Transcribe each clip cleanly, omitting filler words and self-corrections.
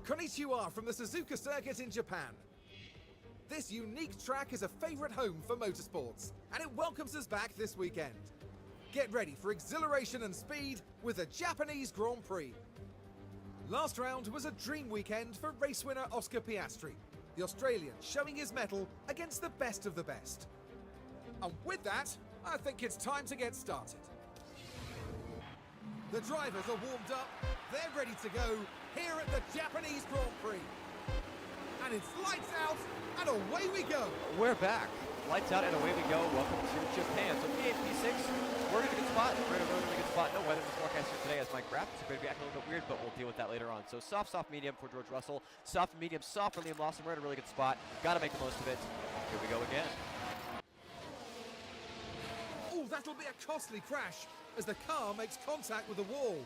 Konnichiwa from the Suzuka Circuit in Japan. This unique track is a favorite home for motorsports, and it welcomes us back this weekend. Get ready for exhilaration and speed with the Japanese Grand Prix. Last round was a dream weekend for race winner Oscar Piastri, the Australian showing his mettle against the best of the best. And with that, I think it's time to get started. The drivers are warmed up, they're ready to go here at the Japanese Grand Prix. And it's lights out and away we go. We're back. Lights out and away we go. Welcome to Japan. So P8, P6, we're in a good spot. We're in a really good spot. No weather in the forecast here today as Mike Graff. It's going to be acting a little bit weird, but we'll deal with that later on. So soft, medium for George Russell. Soft, medium, soft for Liam Lawson. We're in a really good spot. Got to make the most of it. Here we go again. Oh, that'll be a costly crash as the car makes contact with the wall.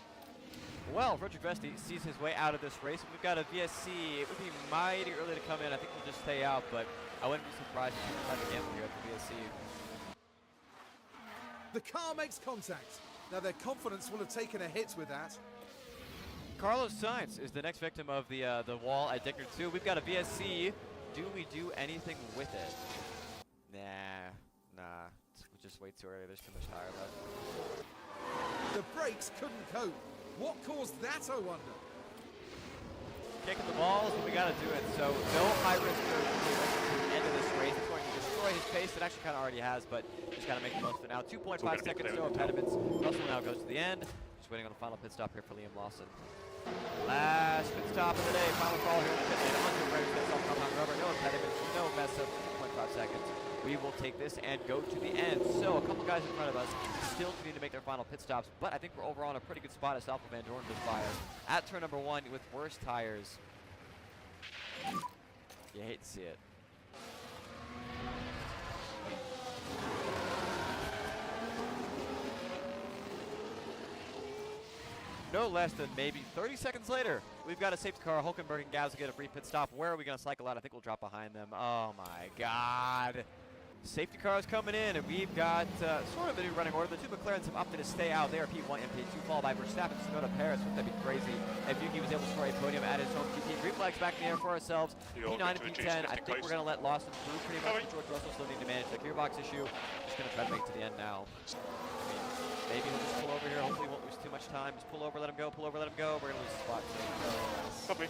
Well, Roger Vesti sees his way out of this race. We've got a VSC. It would be mighty early to come in. I think we'll just stay out, but I wouldn't be surprised if we try again here at the VSC. The car makes contact. Now their confidence will have taken a hit with that. Carlos Sainz is the next victim of the wall at Dickner 2. We've got a VSC. Do we do anything with it? Nah. We'll just wait too early. There's too much tire left. The brakes couldn't cope. What caused that, I wonder? Kicking the balls, but we got to do it. So no high risk for the end of this race. It's going to destroy his pace. It actually kind of already has, but just got to make the most of it now. 2.5 seconds, no impediments. Russell now goes to the end. Just waiting on the final pit stop here for Liam Lawson. Last pit stop of the day. Final call here in the pit lane. Under British pit stop, compound rubber. No impediments, no mess up. 2.5 seconds. We will take this and go to the end. So a couple guys in front of us still need to make their final pit stops, but I think we're overall in a pretty good spot as Alpha Van Dorn just by us at turn number 1 with worse tires. You hate to see it. No less than maybe 30 seconds later, we've got a safety car. Hulkenberg and Gauss get a free pit stop. Where are we going to cycle out? I think we'll drop behind them. Oh my God. Safety cars coming in, and we've got sort of a new running order. The two McLarens have opted to stay out. They are P1 and P2, followed by Verstappen, Tsunoda, Paris. Wouldn't that be crazy if Yuki was able to score a podium at his home GP? Green flags back in the air for ourselves. P9 and P10. I think we're going to let Lawson through pretty much. George Russell still need to manage the gearbox issue. Just going to try to make it to the end now. Maybe he'll just pull over here. Hopefully he won't lose too much time. Just pull over, let him go, pull over, let him go. We're going to lose the spot. Copy.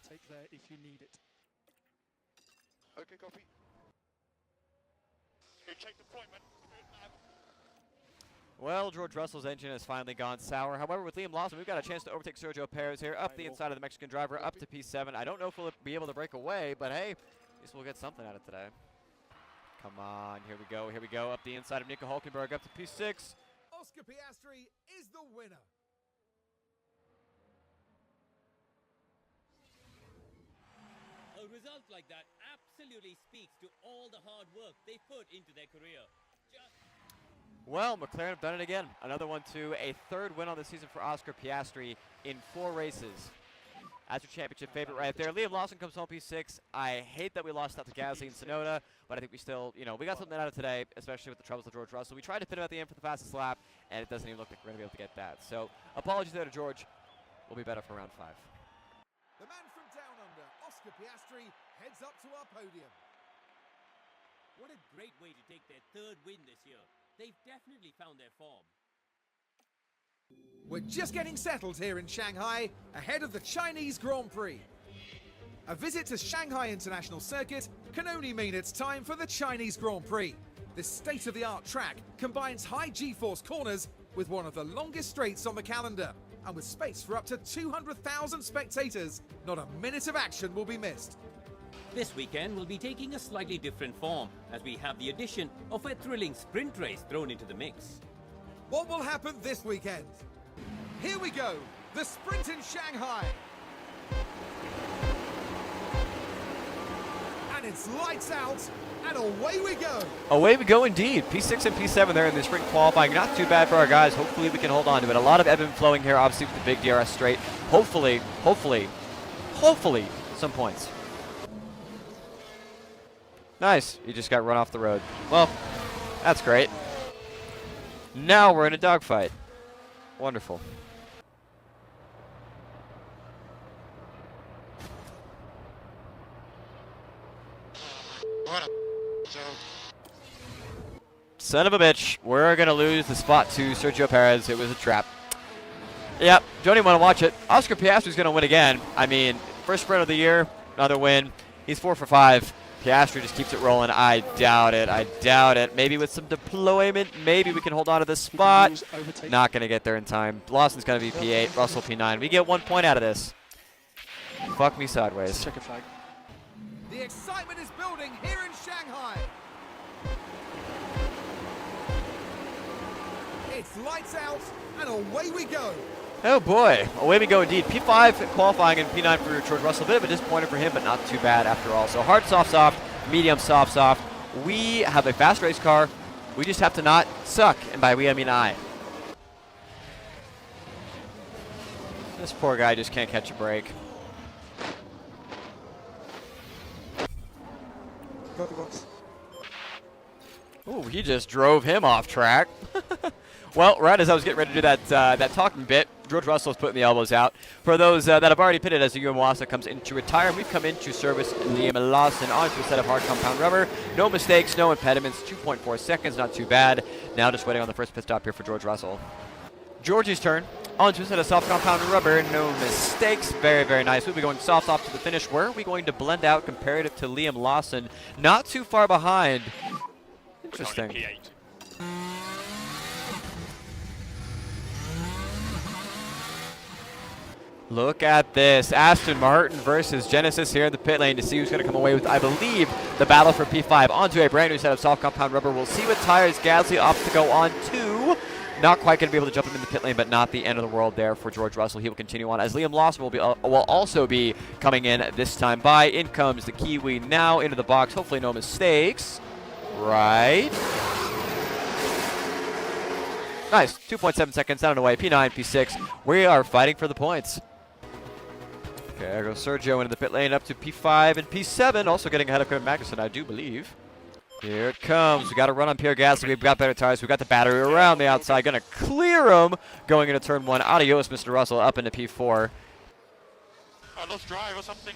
Take there if you need it. Okay, copy. Take deployment. Well, George Russell's engine has finally gone sour. However, with Liam Lawson, we've got a chance to overtake Sergio Perez here, up the inside of the Mexican driver, up to P7. I don't know if we'll be able to break away, but hey, at least we'll get something out of today. Come on, here we go, up the inside of Nico Hulkenberg, up to P6. Oscar Piastri is the winner. A result like that absolutely speaks to all the hard work they put into their career. Well, McLaren have done it again. Another one to a third win on the season for Oscar Piastri in 4 races. As your championship favorite right there. Liam Lawson comes home P6. I hate that we lost out to Gasly and Tsunoda, but I think we still, we got something out of today, especially with the troubles of George Russell. We tried to pin him at the end for the fastest lap, and it doesn't even look like we're going to be able to get that. So apologies there to George. We'll be better for round 5. The man from down under, Oscar Piastri, heads up to our podium. What a great way to take their 3rd win this year. They've definitely found their form. We're just getting settled here in Shanghai, ahead of the Chinese Grand Prix. A visit to Shanghai International Circuit can only mean it's time for the Chinese Grand Prix. This state-of-the-art track combines high G-force corners with one of the longest straights on the calendar. And with space for up to 200,000 spectators, not a minute of action will be missed. This weekend will be taking a slightly different form, as we have the addition of a thrilling sprint race thrown into the mix. What will happen this weekend? Here we go, the sprint in Shanghai. And it's lights out, and away we go. Away we go indeed. P6 and P7 there in the sprint qualifying. Not too bad for our guys. Hopefully we can hold on to it. A lot of ebb and flowing here, obviously with the big DRS straight. Hopefully, some points. Nice. You just got run off the road. Well, that's great. Now we're in a dogfight. Wonderful. Son of a bitch. We're going to lose the spot to Sergio Perez. It was a trap. Yep, don't even want to watch it. Oscar Piastri's going to win again. I mean, first sprint of the year, another win. He's 4 for 5. Piastri just keeps it rolling. I doubt it. I doubt it. Maybe with some deployment, maybe we can hold on to this spot. Not going to get there in time. Lawson's going to be P8, Russell P9. We get 1 point out of this. Fuck me sideways. Check a flag. The excitement is building here in Shanghai. It's lights out and away we go. Oh boy, away we go indeed. P5 qualifying and P9 for George Russell. A bit of a disappointment for him, but not too bad after all. So hard, soft, soft, medium, soft, soft. We have a fast race car. We just have to not suck, and by we I mean I. This poor guy just can't catch a break. Ooh, he just drove him off track. Well, right as I was getting ready to do that talking bit, George Russell's putting the elbows out. For those that have already pitted as Yuya Iwasa comes in to retire, we've come into service Liam Lawson onto a set of hard compound rubber. No mistakes, no impediments, 2.4 seconds, not too bad. Now just waiting on the first pit stop here for George Russell. Georgie's turn. Onto a set of soft compound rubber, no mistakes. Very, very nice. We'll be going soft off to the finish. Where are we going to blend out comparative to Liam Lawson? Not too far behind. Interesting. Look at this. Aston Martin versus Genesis here in the pit lane to see who's going to come away with, I believe, the battle for P5. Onto a brand new set of soft compound rubber. We'll see what tires Gasly opts to go on to. Not quite going to be able to jump into the pit lane, but not the end of the world there for George Russell. He will continue on as Liam Lawson will also be coming in this time by. In comes the Kiwi now into the box. Hopefully no mistakes. Right. Nice. 2.7 seconds down and away. P9, P6. We are fighting for the points. Okay, there goes Sergio into the pit lane up to P5 and P7. Also getting ahead of Kevin Magnussen, I do believe. Here it comes. We got to run on Pierre Gasly. We've got better tires. We've got the battery around the outside. Going to clear him going into turn 1. Adios, Mr. Russell, up into P4. I lost drive or something.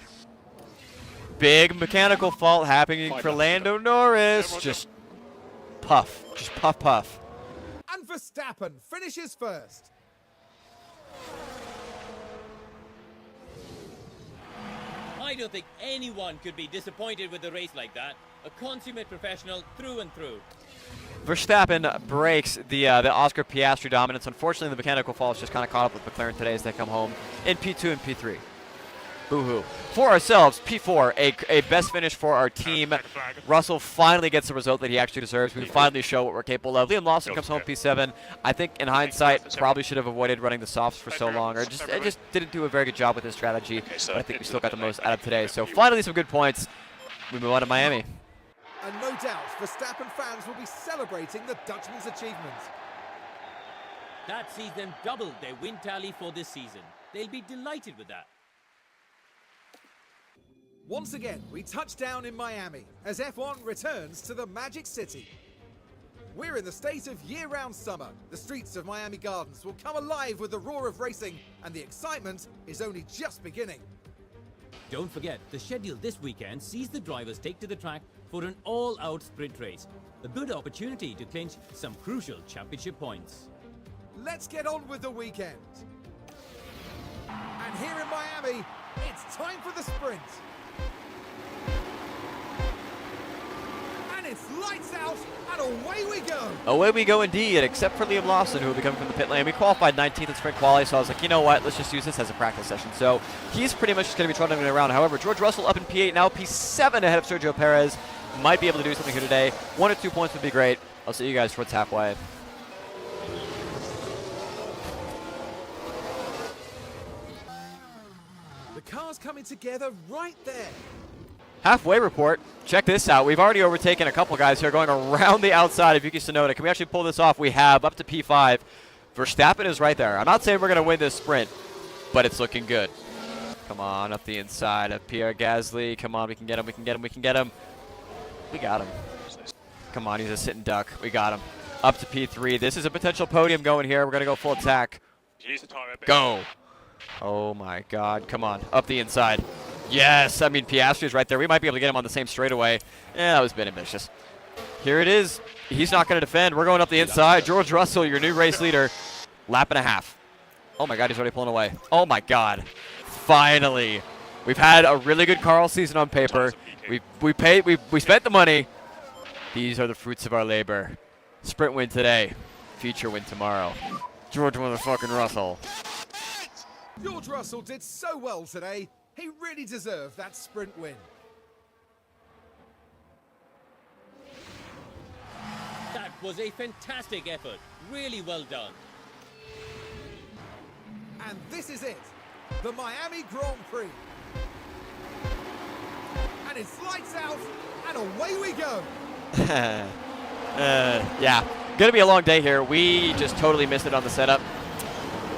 Big mechanical fault happening for Lando Norris. Just puff. Just puff, puff. And Verstappen finishes first. I don't think anyone could be disappointed with a race like that. A consummate professional through and through. Verstappen breaks the Oscar Piastri dominance. Unfortunately, the mechanical faults just kind of caught up with McLaren today as they come home in P2 and P3. Boo-hoo. For ourselves, P4, a best finish for our team. Russell finally gets the result that he actually deserves. We finally show what we're capable of. Liam Lawson comes home P7. I think in hindsight, probably should have avoided running the softs for so long, or just didn't do a very good job with his strategy. But I think we still got the most out of today. So finally some good points. We move on to Miami. And no doubt, Verstappen fans will be celebrating the Dutchman's achievement. That sees them double their win tally for this season. They'll be delighted with that. Once again, we touch down in Miami as F1 returns to the Magic City. We're in the state of year-round summer. The streets of Miami Gardens will come alive with the roar of racing, and the excitement is only just beginning. Don't forget, the schedule this weekend sees the drivers take to the track for an all-out sprint race. A good opportunity to clinch some crucial championship points. Let's get on with the weekend. And here in Miami, it's time for the sprint. And it's lights out, and away we go. Away we go indeed, except for Liam Lawson, who will be coming from the pit lane. We qualified 19th in sprint quali, so I was like, you know what, let's just use this as a practice session. So he's pretty much just going to be trotting it around. However, George Russell up in P8, now P7 ahead of Sergio Perez. Might be able to do something here today. 1 or 2 points would be great. I'll see you guys towards halfway. The car's coming together right there. Halfway report. Check this out. We've already overtaken a couple guys here going around the outside of Yuki Tsunoda. Can we actually pull this off? We have up to P5. Verstappen is right there. I'm not saying we're going to win this sprint, but it's looking good. Come on, up the inside of Pierre Gasly. Come on, we can get him, we can get him, we can get him. We got him. Come on, he's a sitting duck. We got him. Up to P3. This is a potential podium going here. We're going to go full attack. Go. Oh, my God. Come on. Up the inside. Yes, I mean, Piastri's right there. We might be able to get him on the same straightaway. Yeah, that was a bit ambitious. Here it is. He's not going to defend. We're going up the inside. George Russell, your new race leader. Lap and a half. Oh, my God, he's already pulling away. Oh, my God. Finally. We've had a really good Carl season on paper. We spent the money. These are the fruits of our labor. Sprint win today. Feature win tomorrow. George motherfucking Russell. George Russell did so well today. He really deserved that sprint win. That was a fantastic effort. Really well done. And this is it. The Miami Grand Prix. And it's lights out, and away we go. Yeah, gonna be a long day here. We just totally missed it on the setup.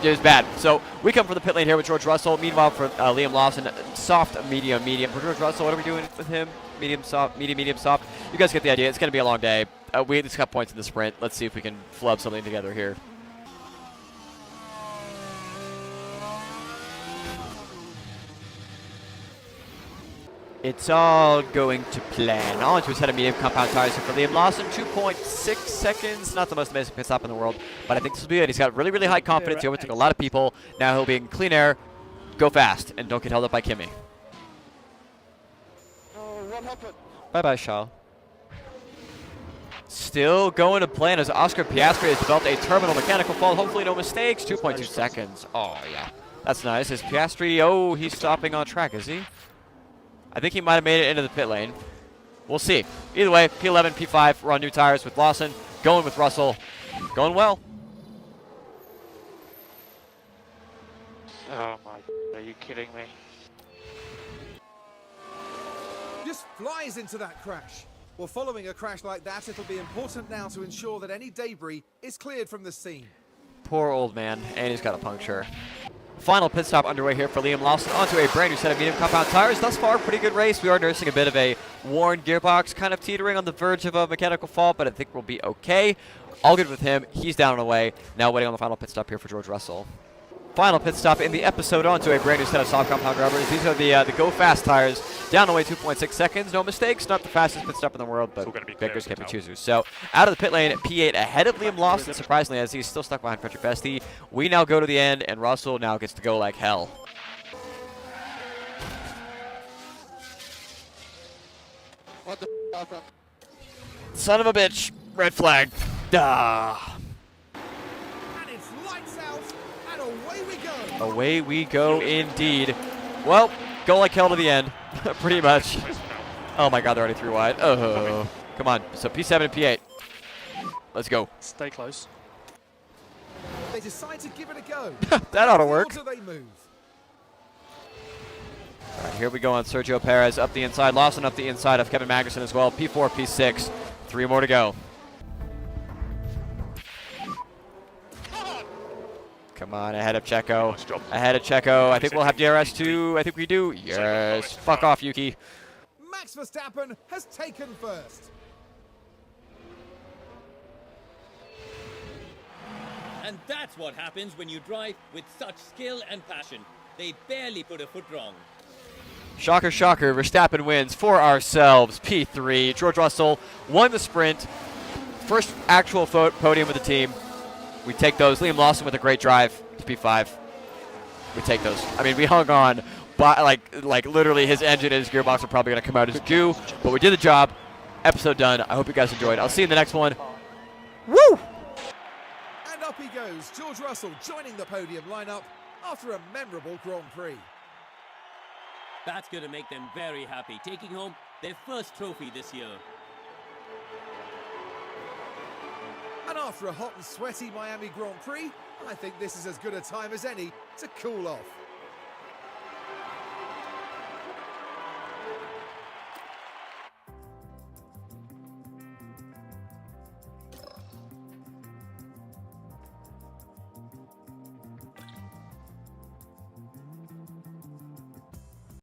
It was bad. So we come from the pit lane here with George Russell. Meanwhile, for Liam Lawson, soft, medium. For George Russell, what are we doing with him? Medium, soft, medium, soft. You guys get the idea. It's gonna be a long day. We just got points in the sprint. Let's see if we can flub something together here. It's all going to plan. On to a set of medium compound tires for Liam Lawson. 2.6 seconds. Not the most amazing pit stop in the world, but I think this will be good. He's got really, really high confidence. He overtook a lot of people. Now he'll be in clean air. Go fast and don't get held up by Kimi. Oh, what happened? Bye-bye, Shaw. Still going to plan as Oscar Piastri has developed a terminal mechanical fault. Hopefully no mistakes. 2.2 seconds. Oh, yeah. That's nice. Is Piastri, oh, he's stopping on track, is he? I think he might have made it into the pit lane. We'll see. Either way, P11, P5, we're on new tires with Lawson. Going with Russell. Going well. Oh my, are you kidding me? Just flies into that crash. Well, following a crash like that, it'll be important now to ensure that any debris is cleared from the scene. Poor old man, and he's got a puncture. Final pit stop underway here for Liam Lawson onto a brand new set of medium compound tires. Thus far, pretty good race. We are nursing a bit of a worn gearbox, kind of teetering on the verge of a mechanical fault, but I think we'll be okay. All good with him. He's down and away. Now waiting on the final pit stop here for George Russell. Final pit stop in the episode onto a brand new set of soft compound rubbers. These are the Go Fast tires. Down away 2.6 seconds. No mistakes. Not the fastest pit stop in the world, but Vickers kept it choosers. So out of the pit lane at P8 ahead of Liam Lawson, surprisingly, as he's still stuck behind Frederick Beste. We now go to the end, and Russell now gets to go like hell. What the happened? Son of a bitch. Red flag. Duh. And it's lights out, and away we go. Away we go indeed. Well, go like hell to the end, pretty much. Oh my God, they're already 3 wide. Oh, come on. So P7 and P8. Let's go. Stay close. They decide to give it a go. That ought to work. How do they move? All right, here we go on Sergio Perez up the inside. Lawson up the inside of Kevin Magnussen as well. P4, P6. 3 more to go. Come on, ahead of Checo. Ahead of Checo. I think we'll have DRS too. I think we do. Yes. Fuck off, Yuki. Max Verstappen has taken first. And that's what happens when you drive with such skill and passion. They barely put a foot wrong. Shocker, shocker. Verstappen wins for ourselves. P3. George Russell won the sprint. First actual podium with the team. We take those. Liam Lawson with a great drive to P5. We take those. I mean, we hung on, but like literally his engine and his gearbox are probably going to come out as goo, but we did the job. Episode done. I hope you guys enjoyed. I'll see you in the next one. Woo! And up he goes, George Russell joining the podium lineup after a memorable Grand Prix. That's going to make them very happy, taking home their first trophy this year. And after a hot and sweaty Miami Grand Prix, I think this is as good a time as any to cool off.